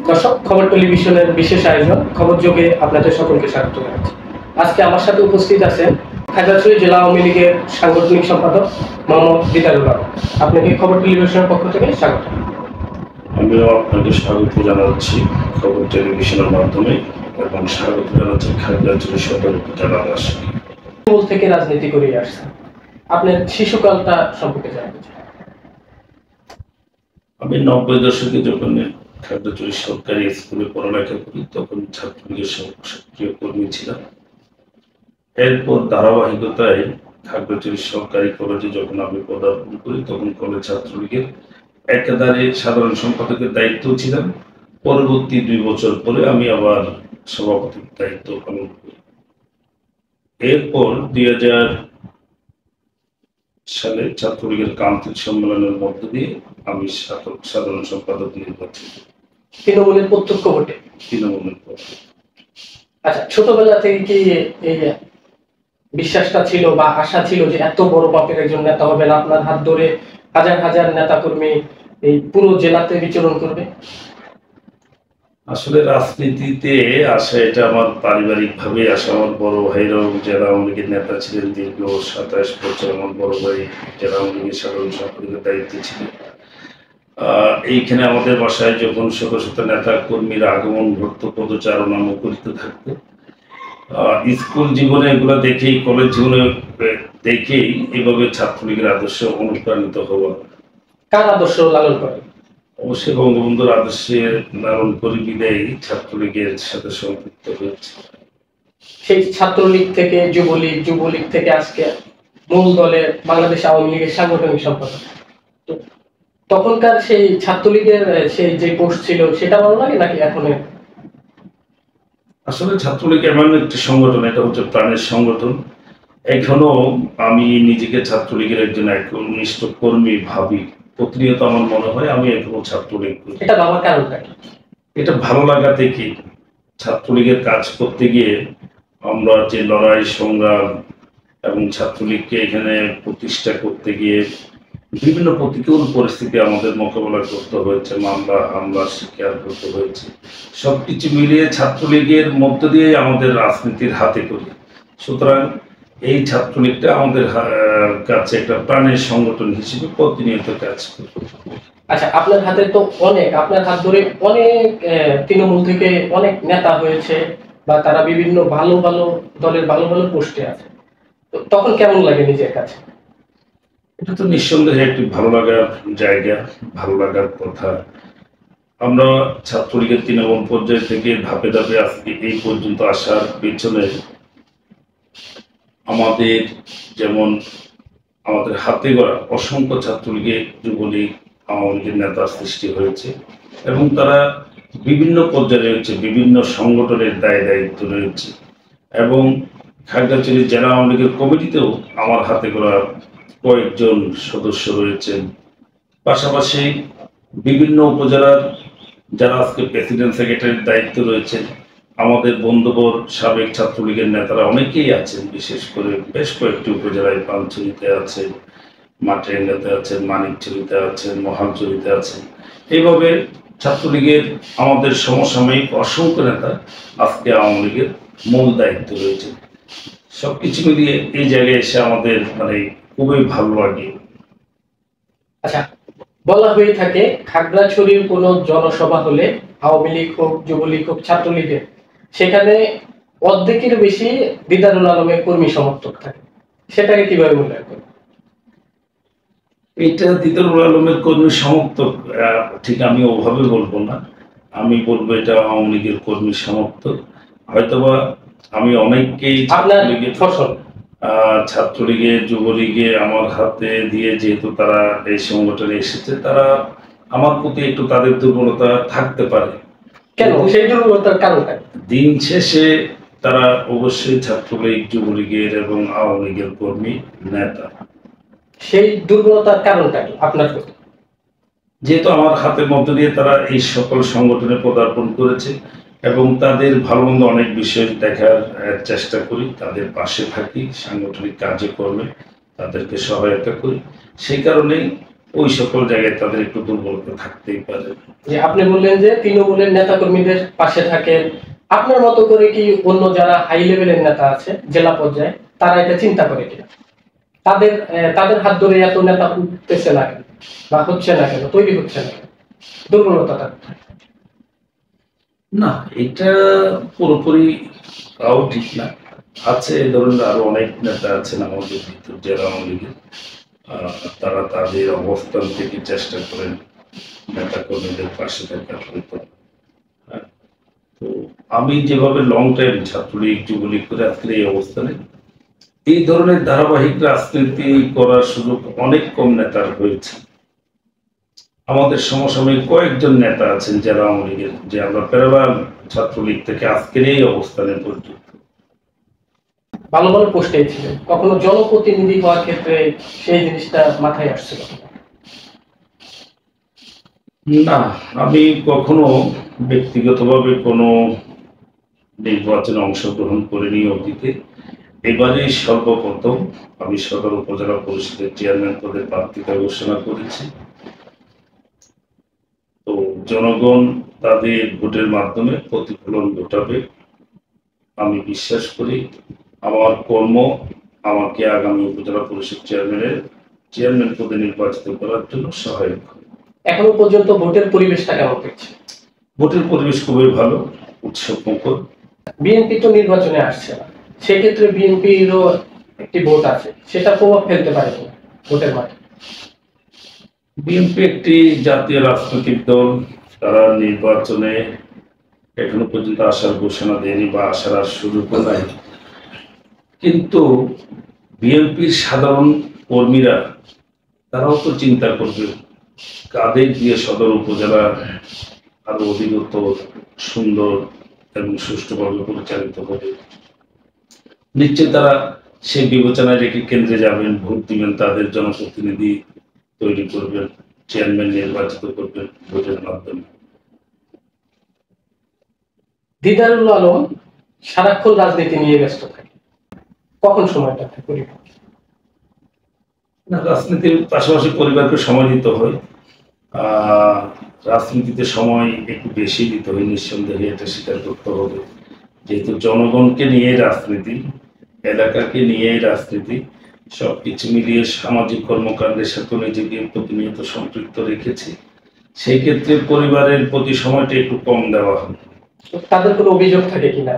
দর্শক, খবর টেলিভিশনের বিশেষ আয়োজন খবর যোগে আপনাদের সকলকে স্বাগত জানাচ্ছি। আজকে আমার সাথে উপস্থিত আছেন খাগড়াছড়ি জেলা আওয়ামী লীগের সাংগঠনিক সম্পাদক মোহাম্মদ দিদারুল আলম। আপনাকে খবর টেলিভিশনের পক্ষ থেকে স্বাগত। আমিও আপনাকে স্বাগত জানাচ্ছি খবর টেলিভিশনের মাধ্যমে এবং স্বাগত জানাচ্ছি খাগড়াছড়ি সদর উপজেলাবাসী। মূল থেকে রাজনীতি করে আসছেন, আপনার শিশুকালটা সম্পর্কে জানতে চাই। আমি 90 দশকে যখন খাগড়াছড়ি সরকারি স্কুলে পড়ালেখা করি তখন ছাত্রলীগের সক্রিয় কর্মী ছিলাম। এরপর ধারাবাহিকতায় খাগড়াছড়ি সরকারি কলেজে যখন আমি পদার্পণ করি তখন কলেজ ছাত্রলীগের একাধারে সাধারণ সম্পাদকের দায়িত্ব ছিলাম। পরবর্তী 2 বছর পরে আমি আবার সভাপতির দায়িত্ব পালন করি। এরপর 2000 সালে ছাত্রলীগের কাউন্সিল সম্মেলনের মধ্য দিয়ে আমি সাধারণ সম্পাদক নির্বাচিত। তৃণমূলের প্রত্যক্ষ ভোটে? তৃণমূলের পক্ষে। আচ্ছা, ছোটবেলা থেকে কি এই বিশ্বাসটা ছিল বা আশা ছিল যে এত বড় মাপের একজন নেতা হবেন, আপনার হাত ধরে হাজার হাজার নেতা কর্মী এই পুরো জেলাতে বিচরণ করবে? আসলে রাজনীতিতে আসা এটা আমার পারিবারিক ভাবে আসা। আমার বড় ভাইরাও জেলা আওয়ামী লীগের নেতা ছিলেন দীর্ঘ 27 বছর। আমার বড় ভাই জেলা আওয়ামী লীগের সাধারণ সম্পাদকের দায়িত্বে ছিলেন। এইখানে আমাদের বাসায় যখন শত শত নেতা কর্মীর আগমন ঘটত, পদচারণা মুখরিত থাকতো। স্কুল জীবনে এগুলো দেখেই, কলেজ জীবনে দেখেই এভাবে ছাত্রলীগের আদর্শ অনুপ্রাণিত হওয়া। কার আদর্শ লালন করে? অবশ্যই বঙ্গবন্ধুর আদর্শে লালন করি বিদায়ী ছাত্রলীগের সাথে সম্পৃক্ত হয়েছে। সেই ছাত্রলীগ থেকে যুবলীগ, যুবলীগ থেকে আজকে মূল দলের বাংলাদেশ আওয়ামী লীগের সাংগঠনিক সম্পাদক। তো তখনকার সেই ছাত্রলীগের সেই যে পোস্ট ছিল সেটা ভালো লাগে নাকি এখন? আসলে ছাত্রলীগ এমন একটি সংগঠন, এটা হচ্ছে প্রাণের সংগঠন। এখনো আমি নিজেকে ছাত্রলীগের একজন একনিষ্ঠ কর্মী ভাবি। প্রতিনিয়ত আমার মনে হয় আমি এখনো ছাত্রলীগ করি। এটা ভাবার কারণটা কি? এটা ভালো লাগা থেকে। ছাত্রলীগের কাজ করতে গিয়ে আমরা যে লড়াই সংগ্রাম এবং ছাত্রলীগকে এখানে প্রতিষ্ঠা করতে গিয়ে বিভিন্ন প্রতিকূল পরিস্থিতি আমাদের মোকাবেলা করতে হয়েছে, মামলা হামলা শিকার করতে হয়েছে। সবকিছু মিলিয়ে ছাত্রলীগের মধ্য দিয়ে আমাদের রাজনীতির হাতে করি। সুতরাং এই ছাত্রলীগটা আমাদের কাছে একটা প্রাণের সংগঠন হিসেবে প্রতিনিয়ত কাজ করে। আচ্ছা, আপনার হাতে তো আপনার হাত ধরে অনেক তৃণমূল থেকে অনেক নেতা হয়েছে বা তারা বিভিন্ন ভালো ভালো দলের ভালো ভালো পোস্টে আছে। তো তখন কেমন লাগে নিজের কাছে? এটা তো নিঃসন্দেহে একটি ভালো লাগার জায়গা, ভালো লাগার কথা। আমরা ছাত্রলীগের তৃণমূল পর্যায় থেকে ধাপে ধাপে আজকে এই পর্যন্ত আসার পেছনে আমাদের যেমন আমাদের হাতে গড়া অসংখ্য ছাত্রলীগের, যুবলীগ, আওয়ামী লীগের নেতা সৃষ্টি হয়েছে এবং তারা বিভিন্ন পর্যায়ে রয়েছে, বিভিন্ন সংগঠনের দায়িত্ব রয়েছে এবং খাগড়াছড়ি জেলা আওয়ামী লীগের কমিটিতেও আমার হাতে গড়া কয়েকজন সদস্য রয়েছেন। পাশাপাশি বিভিন্ন উপজেলার যারা আজকে প্রেসিডেন্ট সেক্রেটারির দায়িত্ব রয়েছেন, আমাদের বন্ধুবর সাবেক ছাত্রলীগের নেতারা অনেকেই আছেন। বিশেষ করে বেশ কয়েকটি উপজেলায় পানছড়িতে আছেন, মাটিরাঙ্গাতে আছেন, মানিকছড়িতে আছেন, মহালছড়িতে আছেন। এইভাবে ছাত্রলীগের আমাদের সমসাময়িক অসংখ্য নেতা আজকে আওয়ামী লীগের মূল দায়িত্ব রয়েছে। সবকিছু মিলিয়ে এই জায়গায় এসে আমাদের খুবই ভালো লাগে। আচ্ছা, বলা হয়ে থাকে খাগড়াছড়ির কোনো জনসভা হলে আওয়ামী লীগ হোক, যুবলীগ হোক, ছাত্রলীগের, সেখানে অর্ধেকের বেশি দিদারুল আলমের কর্মী সমর্থক থাকে। সেটাকে কিভাবে মূল্যায়ন করেন? এটা দিদারুল আলমের কর্মী সমর্থক ঠিক আমি ওভাবে বলবো না। আমি বলবো এটা আওয়ামী লীগের কর্মী সমর্থক। হয়তোবা আমি অনেককেই ছাত্রলীগে, যুবলীগে আমার হাতে দিয়ে যেহেতু তারা এই সংগঠনে এসেছে, তারা আমার প্রতি একটু তাদের দুর্বলতা থাকতে পারে। কেন সেই দুর্বলতার কারণটা? দিন শেষে তারা অবশ্যই ছাত্রলীগ, যুবলীগের এবং আওয়ামী লীগের কর্মী নেতা। সেই দুর্বলতার কারণটা কি আপনার প্রতি? যেহেতু আমার হাতের মধ্য দিয়ে তারা এই সকল সংগঠনে পদার্পণ করেছে এবং তাদের ভালো মন্দ অনেক বিষয় দেখার চেষ্টা করি, তাদের পাশে থাকি, সাংগঠনিক কাজে কর্মে তাদেরকে সহায়তা করি। সেই কারণেই ওই সকল জায়গায় তাদের একটু দুর্বলতা থাকতেই পারে। যে আপনি বললেন যে তৃণমূলের নেতাকর্মীদের পাশে থাকেন, আপনার মতো করে কি অন্য যারা হাই লেভেলের নেতা আছে জেলা পর্যায়ে তারা এটা চিন্তা করে কিনা? তাদের হাত ধরে এত নেতা উঠতেছে না কেন, বা হচ্ছে না কেন, তৈরি হচ্ছে না কেন? দুর্বলতাটা কোথায়? না, এটা পুরোপুরি তাও ঠিক না। আছে এই ধরনের আরো অনেক নেতা আছেন আমাদের ভিতর যারা আওয়ামী লীগের, তারা তাদের অবস্থান থেকে চেষ্টা করেন নেতা কর্মীদের পাশে থাকার হয়তো। হ্যাঁ, তো আমি যেভাবে লং টাইম ছাত্রলীগ যুবলীগ করে আজকের এই অবস্থানে, এই ধরনের ধারাবাহিক রাজনীতি করার সুযোগ অনেক কম নেতার হয়েছে। আমাদের সমসাময়িক কয়েকজন নেতা আছেন যারা আওয়ামী লীগের, যে আমরা প্যারালাল ছাত্রলীগ থেকে আজকের এই অবস্থানে পর্যন্ত। ভালো ভালো পোস্টে ছিলেন, কখনো জনপ্রতিনিধি হওয়ার ক্ষেত্রে সেই জিনিসটা মাথায় আসছিল কিনা? না, আমি কখনো ব্যক্তিগতভাবে কোনো নির্বাচনে অংশগ্রহণ করিনি অতীতে। এবারে সর্বপ্রথম আমি সদর উপজেলা পরিষদের চেয়ারম্যান পদে প্রার্থিতা ঘোষণা করেছি। তো জনগণ তাদের ভোটের মাধ্যমে প্রতিফলন ঘটাবে। আমি বিশ্বাস করি আমার কর্ম আমাকে আগামী উপজেলা পরিষদ চেয়ারম্যান পদে নির্বাচিত করার জন্য সহায়ক হবে। এখনো পর্যন্ত ভোটের পরিবেশটা কেমন দেখছে? ভোটের পরিবেশ খুবই ভালো, উৎসব মুখর। বিএনপি তো নির্বাচনে আসছে না, সেক্ষেত্রে বিএনপিরও একটি ভোট আছে, সেটা প্রভাব ফেলতে পারে কিনা ভোটের মাঠে? বিএনপি একটি জাতীয় রাজনৈতিক দল, তারা নির্বাচনে এখনো পর্যন্ত আসার ঘোষণা দেয়নি বা আসার আর সুযোগও নাই। কিন্তু বিএনপির সাধারণ কর্মীরা তারাও তো চিন্তা করবে কাদের দিয়ে সদর উপজেলা আরো অধিকতর সুন্দর এবং সুষ্ঠুভাবে পরিচালিত হবে। নিশ্চয় তারা সেই বিবেচনায় রেখে কেন্দ্রে যাবেন, ভোট দিবেন, তাদের জনপ্রতিনিধি তৈরি করবেন, চেয়ারম্যান নির্বাচিত করবেন ভোটের মাধ্যমে। দিদারুল আলম সারাক্ষণ রাজনীতি নিয়ে ব্যস্ত থাকে, কখন সময়টা পরিবার? না, রাজনীতির পাশাপাশি পরিবারকে সময় দিতে হয়। আহ রাজনীতিতে সময় একটু বেশি দিতে হয়, নিঃসন্দেহে এটা স্বীকার করতে হবে। যেহেতু জনগণকে নিয়ে রাজনীতি, এলাকাকে নিয়ে রাজনীতি, সবকিছু মিলিয়ে সামাজিক কর্মকাণ্ডের সাথে নিজেকে প্রতিনিয়ত সম্পৃক্ত রেখেছি। সেই ক্ষেত্রে পরিবারের প্রতি সময়টা একটু কম দেওয়া হয়। তাদের কোনো অভিযোগ থাকে কিনা?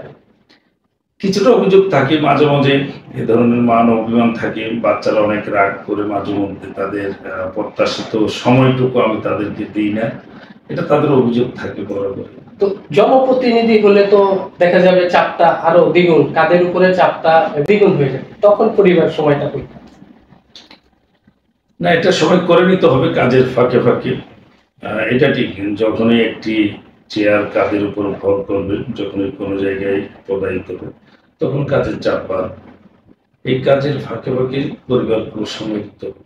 কিছুটা অভিযোগ থাকে মাঝে মাঝে, এ ধরনের মান অভিমান থাকে। বাচ্চারা অনেক রাগ করে মাঝে মধ্যে, তাদের প্রত্যাশিত সময়টুকু আমি তাদেরকে দিই না, এটা তাদের অভিযোগ থাকে বরাবর। তো জনপ্রতিনিধি হলে তো দেখা যাবে চাপটা আরো দ্বিগুণ, কাদের উপরে চাপটা দ্বিগুণ হয়ে যাবে, তখন পরিবার সময়টা কই? না, এটা সময় করে নিতে হবে কাজের ফাঁকে ফাঁকে। এটা ঠিক, যখনই একটি চেয়ার কাদের উপর ভর করবে, যখনই কোনো জায়গায় পদায়িত হবে, তখন কাজের চাপ বাড়বে। এই কাজের ফাঁকে ফাঁকে পরিবারকে সময় দিতে হবে।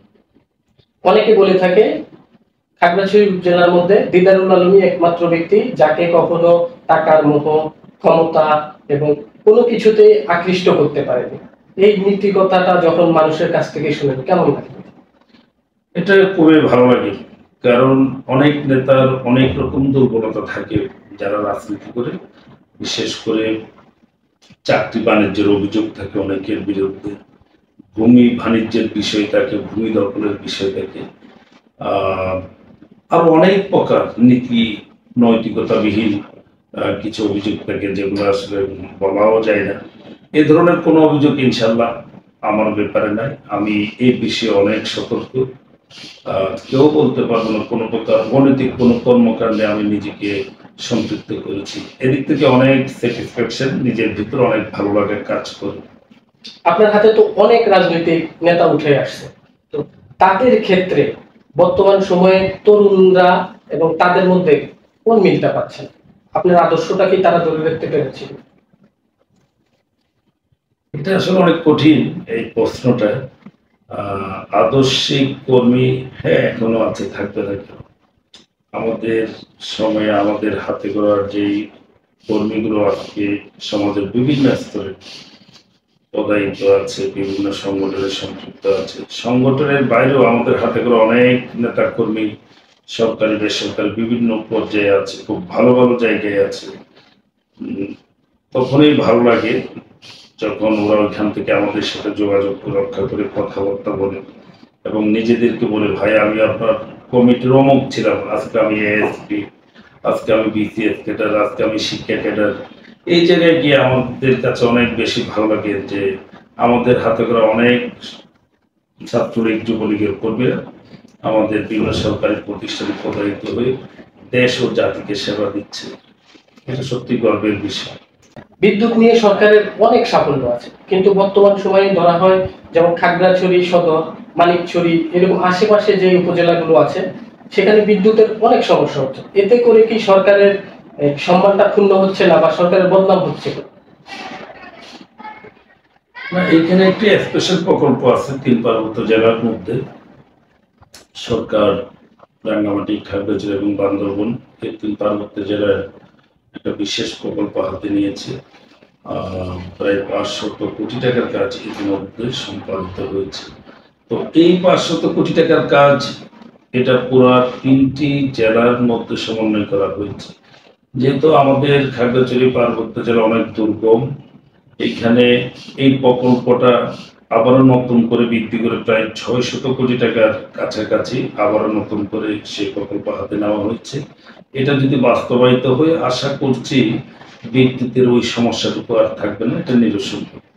অনেকে বলে থাকে খাগড়াছড়ি জেলার মধ্যে দিদারুল আলমই একমাত্র ব্যক্তি যাকে কখনো টাকার মোহ, ক্ষমতা এবং কোনো কিছুতে আকৃষ্ট করতে পারেনি। এই নীতিকথাটা যখন মানুষের কাছ থেকে শুনেন কেমন লাগে? এটা খুবই ভালো লাগে, কারণ অনেক নেতার অনেক রকম দুর্বলতা থাকে যারা রাজনীতি করে। বিশেষ করে চাকরি বাণিজ্যের অভিযোগ থাকে অনেকের বিরুদ্ধে, ভূমি বাণিজ্যের বিষয় থাকে, ভূমি দখলের বিষয় থাকে, আহ আরো অনেক প্রকার নীতি নৈতিকতাবিহীন কিছু অভিযোগ থাকে, যেগুলো আসলে বলাও যায় না। এ ধরনের কোনো অভিযোগ ইনশাল্লাহ আমার ব্যাপারে নাই। আমি এই বিষয়ে অনেক সতর্ক। কেউ বলতে পারবো না কোনো প্রকার অনৈতিক কোনো কর্মকাণ্ডে আমি নিজেকে সম্পৃক্ত করেছি। এদিক থেকে অনেক স্যাটিসফ্যাকশন, নিজের ভিতরে অনেক ভালো লাগার কাজ করে। আপনার হাতে তো অনেক রাজনৈতিক নেতা উঠে আসছে, তো তাদের ক্ষেত্রে বর্তমান সময়ে তরুণরা এবং তাদের মধ্যে কোন মিলটা পাচ্ছেন? আপনার আদর্শটা কি তারা ধরে রাখতে পেরেছিল? এটা আসলে অনেক কঠিন এই প্রশ্নটা। আদর্শিক কর্মী, হ্যাঁ, এখনো আছে, থাকবে না কেন? আমাদের সময়ে আমাদের হাতে গড়ার যেই কর্মীগুলো আজকে সমাজের বিভিন্ন স্তরে পদায়িত আছে, বিভিন্ন সংগঠনের সম্পৃক্ত আছে। সংগঠনের বাইরেও আমাদের হাতে করে অনেক নেতা কর্মী সরকারি বেসরকারি বিভিন্ন পর্যায়ে আছে, খুব ভালো ভালো জায়গায় আছে। তখনই ভালো লাগে যখন ওরা ওইখান থেকে আমাদের সাথে যোগাযোগ রক্ষা করে কথাবার্তা বলে এবং নিজেদেরকে বলে, ভাই আমি আপনার কমিটির অমুক ছিলাম, আজকে আমি এএসপি, আজকে আমি বিসিএস ক্যাডার, আজকে আমি শিক্ষা ক্যাডার। এই জায়গায় গিয়ে আমাদের কাছে অনেক বেশি ভালো লাগে যে আমাদের হাতে করে অনেক ছাত্রলীগ যুবলীগের কর্মীরা আমাদের বিভিন্ন সরকারি প্রতিষ্ঠানে পদায়িত হয়ে দেশ ও জাতিকে সেবা দিচ্ছে। এটা সত্যি গর্বের বিষয়। বিদ্যুৎ নিয়ে সরকারের অনেক সাফল্য আছে, কিন্তু বর্তমান সময়ে ধরা হয় যেমন খাগড়াছড়ি সদর, মানিকছড়ি এরকম আশেপাশে যে উপজেলাগুলো আছে সেখানে বিদ্যুতের অনেক সমস্যা হচ্ছে। এতে করে কি সরকারের সম্মানটা ক্ষুণ্ণ হচ্ছে না বা সরকারের বদনাম হচ্ছে না? না, এখানে একটি স্পেশাল প্রকল্প আছে 3 পার্বত্য জেলার মধ্যে। সরকার রাঙ্গামাটি, খাগড়াছড়ি এবং বান্দরবন এই 3 পার্বত্য জেলার একটা বিশেষ প্রকল্প হাতে নিয়েছে। প্রায় 500 কোটি টাকার কাজ ইতিমধ্যে সম্পাদিত হয়েছে। তো এই 500 কোটি টাকার কাজ এটা পুরো 3টি জেলার মধ্যে সমন্বয় করা হয়েছে। যেহেতু আমাদের খাগড়াছড়ি পার্বত্য জেলা অনেক দুর্গম, এইখানে এই প্রকল্পটা আবারও নতুন করে বৃদ্ধি করে প্রায় 600 কোটি টাকার কাছাকাছি আবারও নতুন করে সেই প্রকল্প হাতে নেওয়া হয়েছে। এটা যদি বাস্তবায়িত হয়ে, আশা করছি বিদ্যুতের ওই সমস্যাটুকু আর থাকবে না, এটা নিরসন হবে।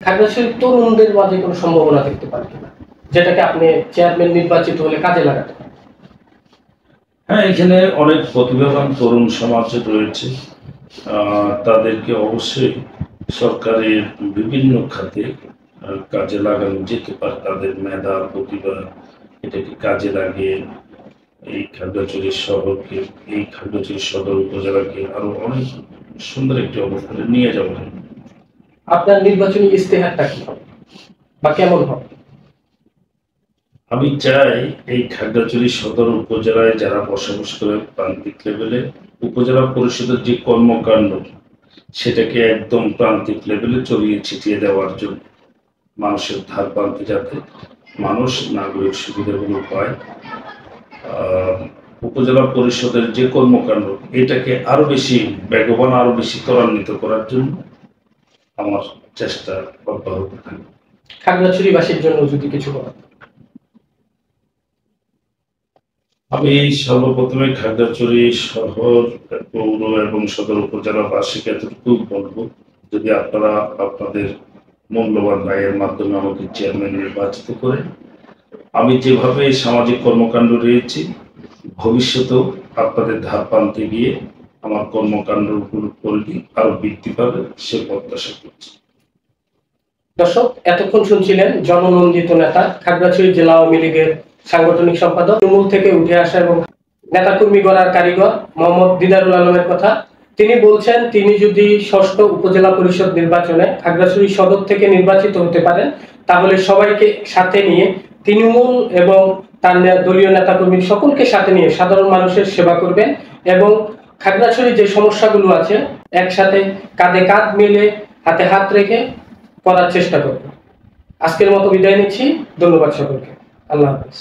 খাগড়াছড়ির তরুণদের মাঝে কোনো সম্ভাবনা দেখতে পারেন কিনা, যেটাকে আপনি চেয়ারম্যান নির্বাচিত হলে কাজে লাগাতে পারেন? হ্যাঁ, এখানে অনেক প্রতিভাবান তরুণ সমাজ রয়েছে। তাদেরকে অবশ্যই সরকারের বিভিন্ন খাতে কাজে লাগানো যেতে পারে। তাদের মেধা প্রতিভা এটাকে কাজে লাগিয়ে এই খাগড়াছড়ি শহরকে, এই খাগড়াছড়ি সদর উপজেলাকে আরো অনেক সুন্দর একটি অবস্থানে নিয়ে যাওয়া যায়। আপনার নির্বাচনী ইস্তেহারটা কি হবে বা কেমন হবে? আমি চাই এই খাগড়াছড়ি সদর উপজেলায় যারা বসবাস করে প্রান্তিক লেভেলে, উপজেলা পরিষদের যে কর্মকাণ্ড সেটাকে একদম প্রান্তিক লেভেলে ছড়িয়ে ছিটিয়ে দেওয়ার জন্য, মানুষের ধার প্রান্তে যাতে মানুষ নাগরিক সুবিধাগুলো পায়। উপজেলা পরিষদের যে কর্মকাণ্ড এটাকে আরো বেশি বেগবান, আরো বেশি ত্বরান্বিত করার জন্য আমার চেষ্টা অব্যাহত থাকবে। খাগড়াছড়িবাসীর জন্য যদি কিছু বলেন। আমি সর্বপ্রথমে খাগড়াছড়ি শহর, পৌর এবং সদর উপজেলাবাসীকে এতটুকু বলবো, যদি আপনারা আপনাদের মূল্যবান রায়ের মাধ্যমে আমাকে চেয়ারম্যান নির্বাচিত করে, আমি যেভাবে সামাজিক কর্মকাণ্ড রয়েছি ভবিষ্যতেও আপনাদের ধার প্রান্তে গিয়ে আমার কর্মকাণ্ডগুলো পরিধি আরো বৃদ্ধি পাবে সে প্রত্যাশা করছি। দর্শক, এতক্ষণ শুনছিলেন জননন্দিত নেতা, খাগড়াছড়ি জেলা আওয়ামী লীগের সাংগঠনিক সম্পাদক, তৃণমূল থেকে উঠে আসা এবং নেতাকর্মী গড়ার কারিগর মোহাম্মদ দিদারুল আলমের কথা। তিনি বলছেন তিনি যদি 6ষ্ঠ উপজেলা পরিষদ নির্বাচনে খাগড়াছড়ি সদর থেকে নির্বাচিত হতে পারেন, তাহলে সবাইকে সাথে নিয়ে তৃণমূল এবং তার দলীয় নেতাকর্মী সকলকে সাথে নিয়ে সাধারণ মানুষের সেবা করবেন এবং খাগড়াছড়ির যে সমস্যাগুলো আছে একসাথে কাঁধে কাঁধ মিলে হাতে হাত রেখে করার চেষ্টা করবেন। আজকের মতো বিদায় নিচ্ছি। ধন্যবাদ সকলকে। আল্লাহ হাফেজ।